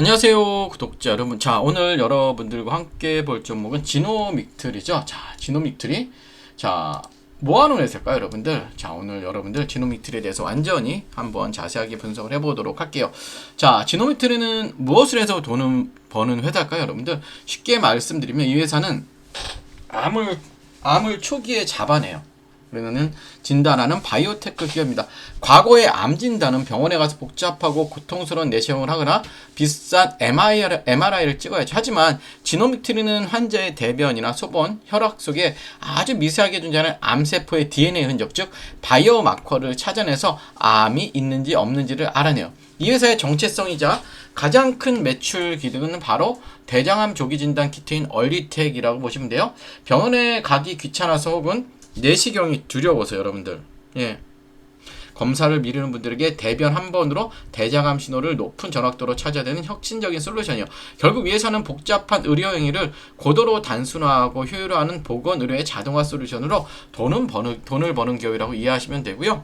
안녕하세요 구독자 여러분. 자, 오늘 여러분들과 함께 볼 종목은 지노믹틀이죠. 자, 지노믹틀이 뭐하는 회사일까요 여러분들? 자, 오늘 여러분들 지노믹틀에 대해서 완전히 한번 자세하게 분석을 해보도록 할게요. 자, 지노믹틀은 무엇을 해서 돈을 버는 회사일까요 여러분들? 쉽게 말씀드리면 이 회사는 암을 초기에 잡아내요. 그러면은 진단하는 바이오테크 기업입니다. 과거의 암 진단은 병원에 가서 복잡하고 고통스러운 내시경을 하거나 비싼 MRI를 찍어야죠. 하지만 지노믹트리는 환자의 대변이나 소변, 혈액 속에 아주 미세하게 존재하는 암세포의 DNA 흔적, 즉 바이오 마커를 찾아내서 암이 있는지 없는지를 알아내요. 이 회사의 정체성이자 가장 큰 매출 기득은 바로 대장암 조기 진단 키트인 얼리텍이라고 보시면 돼요. 병원에 가기 귀찮아서 혹은 내시경이 두려워서 여러분들, 검사를 미루는 분들에게 대변 한 번으로 대장암 신호를 높은 전확도로 찾아야 되는 혁신적인 솔루션이요. 결국 위에서는 복잡한 의료 행위를 고도로 단순화하고 효율화하는 보건 의료의 자동화 솔루션으로 돈을 버는 기업이라고 이해하시면 되고요.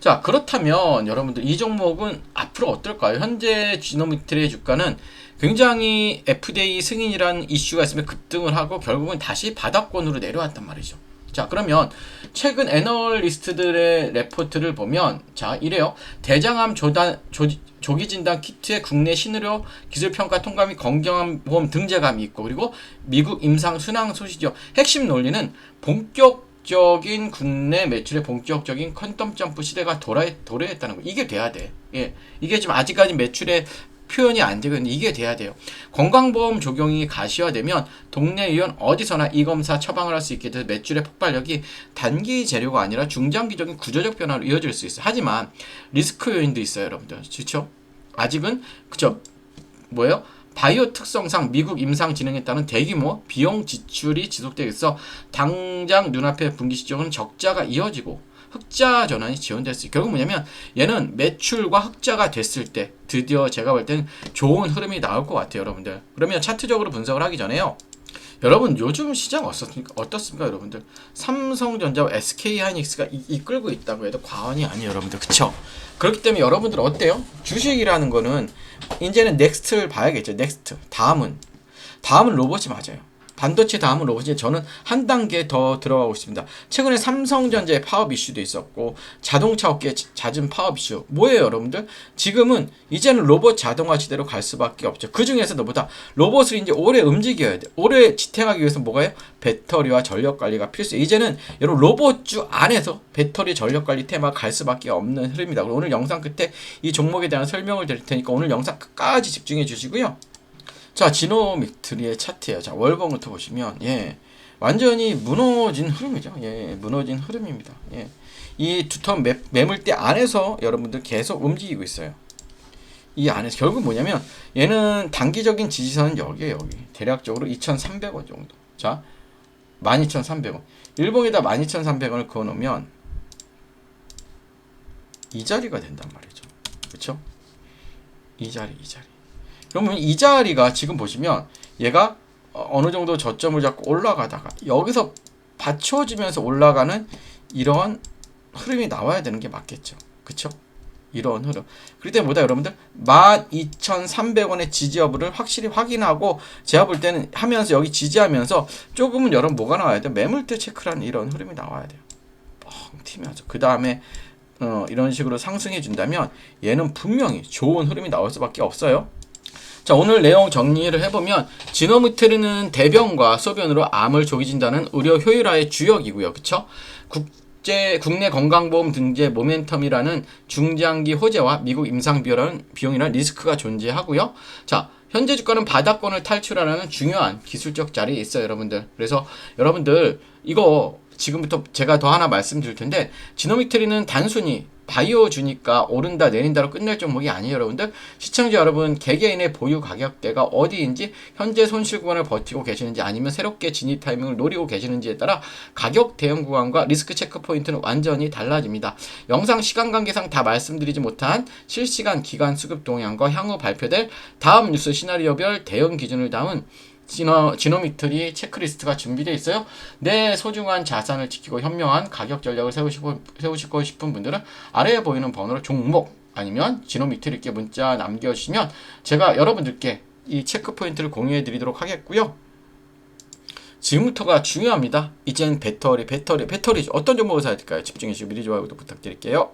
자, 그렇다면 여러분들 이 종목은 앞으로 어떨까요? 현재 지노믹틀의 주가는 굉장히 FDA 승인이라는 이슈가 있으면 급등을 하고 결국은 다시 바닥권으로 내려왔단 말이죠. 자, 그러면 최근 애널리스트들의 레포트를 보면 자, 이래요. 대장암 조기 진단 키트의 국내 신의료 기술 평가 통과 및 건강보험 등재감이 있고, 그리고 미국 임상 순항 소시죠. 핵심 논리는 본격적인 국내 매출의 본격적인 퀀텀 점프 시대가 도래했다는 거. 이게 돼야 돼. 이게 지금 아직까지 매출의 표현이 안 되고 있는데 이게 돼야 돼요. 건강보험 적용이 가시화되면 동네 의원 어디서나 이 검사 처방을 할 수 있게 돼서 매출의 폭발력이 단기 재료가 아니라 중장기적인 구조적 변화로 이어질 수 있어요. 하지만 리스크 요인도 있어요, 여러분들. 그렇죠? 아직은 바이오 특성상 미국 임상 진행에 따른 대규모 비용 지출이 지속되어 있어 당장 눈앞의 분기 시점은 적자가 이어지고 흑자 전환이 지원될 수 있어요. 결국 뭐냐면 얘는 매출과 흑자가 됐을 때 드디어 제가 볼 때는 좋은 흐름이 나올 것 같아요, 여러분들. 그러면 차트적으로 분석을 하기 전에요. 여러분, 요즘 시장 어떻습니까, 여러분들? 삼성전자와 SK하이닉스가 이끌고 있다고 해도 과언이 아니에요, 여러분들. 그쵸? 그렇기 때문에 여러분들 어때요? 주식이라는 거는 이제는 넥스트를 봐야겠죠. 넥스트. 다음은 로봇이 맞아요. 반도체 다음은 로봇이 저는 한 단계 더 들어가고 있습니다. 최근에 삼성전자의 파업 이슈도 있었고 자동차 업계의 잦은 파업 이슈 뭐예요, 여러분들? 지금은 이제는 로봇 자동화 시대로 갈 수밖에 없죠. 그 중에서도 로봇을 이제 오래 움직여야 돼. 오래 지탱하기 위해서 뭐가요? 배터리와 전력 관리가 필수해요. 이제는 여러분 로봇주 안에서 배터리 전력 관리 테마가 갈 수밖에 없는 흐름입니다. 오늘 영상 끝에 이 종목에 대한 설명을 드릴 테니까 오늘 영상 끝까지 집중해 주시고요. 자, 지노믹트리의 차트예요. 자, 월봉부터 보시면 완전히 무너진 흐름이죠. 무너진 흐름입니다. 이 두터운 매물대 안에서 여러분들 계속 움직이고 있어요. 이 안에서 결국 뭐냐면 얘는 단기적인 지지선은 여기에요. 여기 대략적으로 2,300원 정도. 자, 12,300원. 일봉에다 12,300원을 그어놓으면 이 자리가 된단 말이죠. 그렇죠? 이 자리. 그러면 이 자리가 지금 보시면 얘가 어느 정도 저점을 잡고 올라가다가 여기서 받쳐주면서 올라가는 이런 흐름이 나와야 되는 게 맞겠죠. 그쵸? 이런 흐름. 그렇기 때문에 여러분들 12,300원의 지지 여부를 확실히 확인하고 제가 볼 때는 하면서 여기 지지하면서 조금은 여러분 뭐가 나와야 돼요? 매물대 체크라는 이런 흐름이 나와야 돼요. 뻥 튀면서 그 다음에 이런 식으로 상승해 준다면 얘는 분명히 좋은 흐름이 나올 수밖에 없어요. 자, 오늘 내용 정리를 해보면 지노믹트리는 대변과 소변으로 암을 조기 진단하는 의료 효율화의 주역이고요. 그쵸? 국내 건강보험 등재 모멘텀이라는 중장기 호재와 미국 임상 비용이라는 리스크가 존재하고요. 자, 현재 주가는 바닥권을 탈출하는 중요한 기술적 자리에 있어요, 여러분들. 그래서 여러분들 이거 지금부터 제가 더 하나 말씀드릴 텐데 지노믹트리는 단순히 바이오 주니까 오른다 내린다로 끝낼 종목이 아니에요, 여러분들. 시청자 여러분, 개개인의 보유 가격대가 어디인지, 현재 손실 구간을 버티고 계시는지 아니면 새롭게 진입 타이밍을 노리고 계시는지에 따라 가격 대응 구간과 리스크 체크 포인트는 완전히 달라집니다. 영상 시간 관계상 다 말씀드리지 못한 실시간 기간 수급 동향과 향후 발표될 다음 뉴스 시나리오별 대응 기준을 담은 지노믹트리 체크리스트가 준비되어 있어요. 내 소중한 자산을 지키고 현명한 가격 전략을 세우시고 싶은 분들은 아래에 보이는 번호로 종목 아니면 지노미트리께 문자 남겨주시면 제가 여러분들께 이 체크 포인트를 공유해 드리도록 하겠고요. 지금부터가 중요합니다. 이젠 배터리죠. 어떤 종목을 사야 될까요? 집중해 주시고 미리 좋아요도 부탁드릴게요.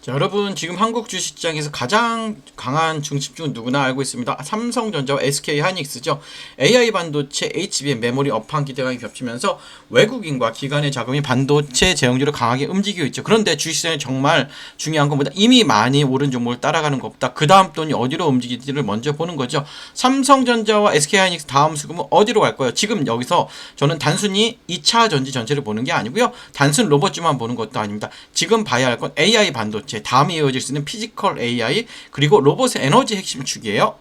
자, 여러분 지금 한국 주식시장에서 가장 강한 중심주는 누구나 알고 있습니다. 삼성전자와 SK하이닉스죠. AI 반도체, HBM, 메모리 업황 기대감이 겹치면서 외국인과 기관의 자금이 반도체 제형주를 강하게 움직이고 있죠. 그런데 주식시장에 정말 중요한 것보다 이미 많이 오른 종목을 따라가는 것보다 그 다음 돈이 어디로 움직일지를 먼저 보는 거죠. 삼성전자와 SK하이닉스 다음 수급은 어디로 갈까요? 지금 여기서 저는 단순히 2차 전지 전체를 보는 게 아니고요. 단순 로봇주만 보는 것도 아닙니다. 지금 봐야 할 건 AI 반도체, 다음에 이어질 수 있는 피지컬 AI, 그리고 로봇의 에너지 핵심 축이에요.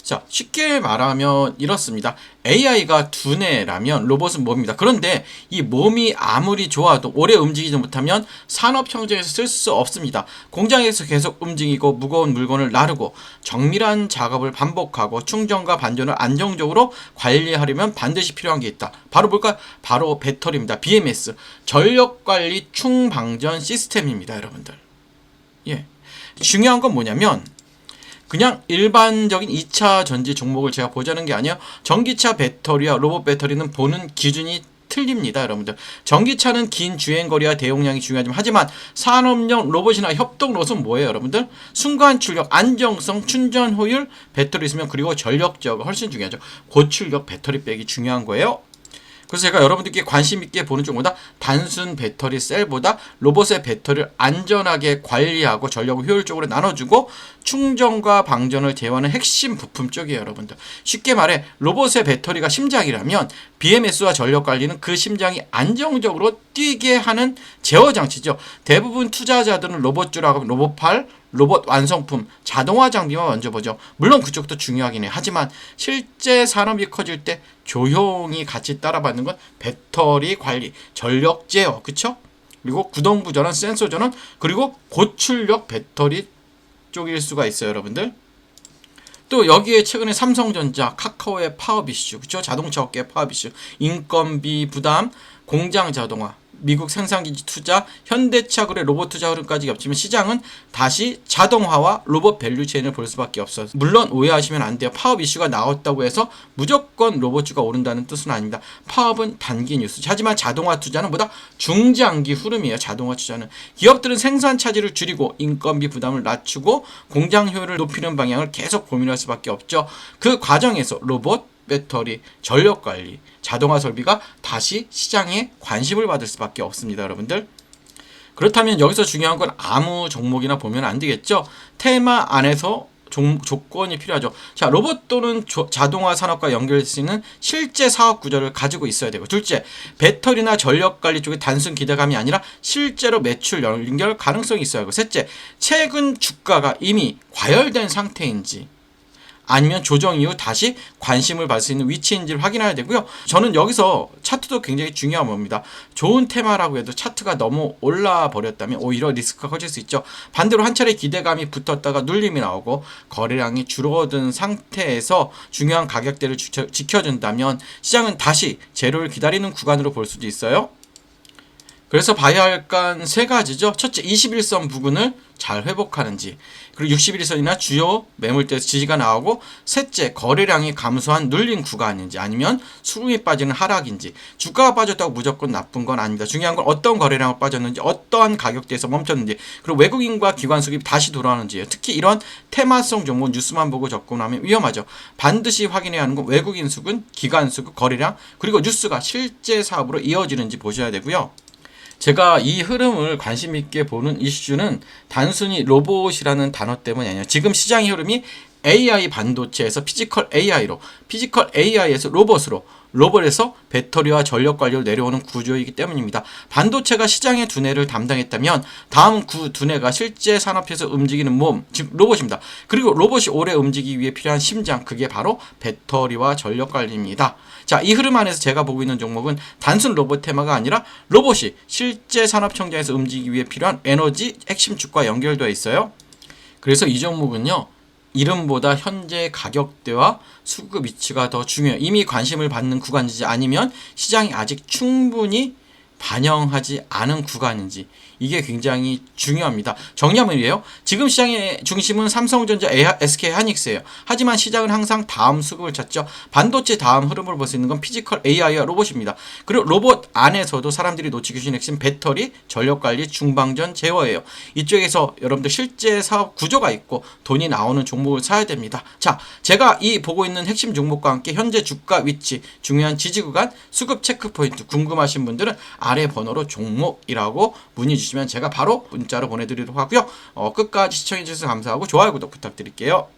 자, 쉽게 말하면 이렇습니다. AI가 두뇌라면 로봇은 몸입니다. 그런데 이 몸이 아무리 좋아도 오래 움직이지 못하면 산업 현장에서 쓸 수 없습니다. 공장에서 계속 움직이고 무거운 물건을 나르고 정밀한 작업을 반복하고 충전과 반전을 안정적으로 관리하려면 반드시 필요한 게 있다. 바로 뭘까요? 바로 배터리입니다. BMS, 전력관리 충방전 시스템입니다. 여러분들. 예. 중요한 건 뭐냐면 그냥 일반적인 2차 전지 종목을 제가 보자는 게 아니에요. 전기차 배터리와 로봇 배터리는 보는 기준이 틀립니다. 여러분들. 전기차는 긴 주행거리와 대용량이 중요하지만 하지만 산업용 로봇이나 협동 로봇은 뭐예요? 여러분들. 순간 출력, 안정성, 충전 효율, 배터리 있으면 그리고 전력 제어가 훨씬 중요하죠. 고출력 배터리 백이 중요한 거예요. 그래서 제가 여러분들께 관심 있게 보는 쪽보다 단순 배터리 셀보다 로봇의 배터리를 안전하게 관리하고 전력을 효율적으로 나눠주고 충전과 방전을 제어하는 핵심 부품 쪽이에요. 여러분들. 쉽게 말해 로봇의 배터리가 심장이라면 BMS와 전력 관리는 그 심장이 안정적으로 뛰게 하는 제어 장치죠. 대부분 투자자들은 로봇주라고 하면 로봇팔, 로봇 완성품, 자동화 장비만 먼저 보죠. 물론 그쪽도 중요하긴 해요. 하지만 실제 산업이 커질 때 조용히 같이 따라받는 건 배터리 관리, 전력 제어, 그쵸? 그리고 구동부 전원, 센서 전원, 그리고 고출력 배터리 쪽일 수가 있어요, 여러분들. 또 여기에 최근에 삼성전자, 카카오의 파업 이슈, 그쵸? 자동차 업계의 파업 이슈, 인건비 부담, 공장 자동화, 미국 생산기지 투자, 현대차 그래 로봇 투자 흐름까지 겹치면 시장은 다시 자동화와 로봇 밸류체인을 볼 수밖에 없어요. 물론 오해하시면 안 돼요. 파업 이슈가 나왔다고 해서 무조건 로봇주가 오른다는 뜻은 아닙니다. 파업은 단기 뉴스. 하지만 자동화 투자는 보다 중장기 흐름이에요. 자동화 투자는. 기업들은 생산 차질을 줄이고 인건비 부담을 낮추고 공장 효율을 높이는 방향을 계속 고민할 수밖에 없죠. 그 과정에서 로봇, 배터리, 전력관리, 자동화 설비가 다시 시장에 관심을 받을 수밖에 없습니다. 여러분들. 그렇다면 여기서 중요한 건 아무 종목이나 보면 안 되겠죠. 테마 안에서 조건이 필요하죠. 자, 로봇 또는 자동화 산업과 연결될 수 있는 실제 사업 구조를 가지고 있어야 되고, 둘째, 배터리나 전력 관리 쪽에 단순 기대감이 아니라 실제로 매출 연결 가능성이 있어야 하고, 셋째, 최근 주가가 이미 과열된 상태인지 아니면 조정 이후 다시 관심을 받을 수 있는 위치인지를 확인해야 되고요. 저는 여기서 차트도 굉장히 중요한 겁니다. 좋은 테마라고 해도 차트가 너무 올라 버렸다면 오히려 리스크가 커질 수 있죠. 반대로 한 차례 기대감이 붙었다가 눌림이 나오고 거래량이 줄어든 상태에서 중요한 가격대를 지켜준다면 시장은 다시 제로를 기다리는 구간으로 볼 수도 있어요. 그래서 봐야 할 건 세 가지죠. 첫째, 21선 부근을 잘 회복하는지, 그리고 61선이나 주요 매물대에서 지지가 나오고, 셋째, 거래량이 감소한 눌린 구간인지 아니면 수급이 빠지는 하락인지. 주가가 빠졌다고 무조건 나쁜 건 아닙니다. 중요한 건 어떤 거래량을 빠졌는지, 어떠한 가격대에서 멈췄는지, 그리고 외국인과 기관 수급이 다시 돌아오는지예요. 특히 이런 테마성 종목 뉴스만 보고 접근하면 위험하죠. 반드시 확인해야 하는 건 외국인 수급, 기관 수급, 거래량, 그리고 뉴스가 실제 사업으로 이어지는지 보셔야 되고요. 제가 이 흐름을 관심 있게 보는 이슈는 단순히 로봇이라는 단어 때문이 아니에요. 지금 시장의 흐름이 AI 반도체에서 피지컬 AI로, 피지컬 AI에서 로봇으로, 로봇에서 배터리와 전력 관리로 내려오는 구조이기 때문입니다. 반도체가 시장의 두뇌를 담당했다면 다음 그 두뇌가 실제 산업에서 움직이는 몸, 즉 로봇입니다. 그리고 로봇이 오래 움직이기 위해 필요한 심장, 그게 바로 배터리와 전력 관리입니다. 자, 이 흐름 안에서 제가 보고 있는 종목은 단순 로봇 테마가 아니라 로봇이 실제 산업 현장에서 움직이기 위해 필요한 에너지 핵심 축과 연결되어 있어요. 그래서 이 종목은요, 이름보다 현재 가격대와 수급 위치가 더 중요해요. 이미 관심을 받는 구간인지 아니면 시장이 아직 충분히 반영하지 않은 구간인지, 이게 굉장히 중요합니다. 정리하면이에요. 지금 시장의 중심은 삼성전자, SK하이닉스예요. 하지만 시장은 항상 다음 수급을 찾죠. 반도체 다음 흐름을 볼 수 있는 건 피지컬 AI와 로봇입니다. 그리고 로봇 안에서도 사람들이 놓치기 쉬운 핵심 배터리, 전력관리, 중방전, 제어예요. 이쪽에서 여러분들 실제 사업 구조가 있고 돈이 나오는 종목을 사야 됩니다. 자, 제가 이 보고 있는 핵심 종목과 함께 현재 주가 위치, 중요한 지지 구간, 수급 체크 포인트 궁금하신 분들은 아래 번호로 종목이라고 문의 주시면 제가 바로 문자로 보내드리도록 하고요. 끝까지 시청해 주셔서 감사하고 좋아요, 구독 부탁드릴게요.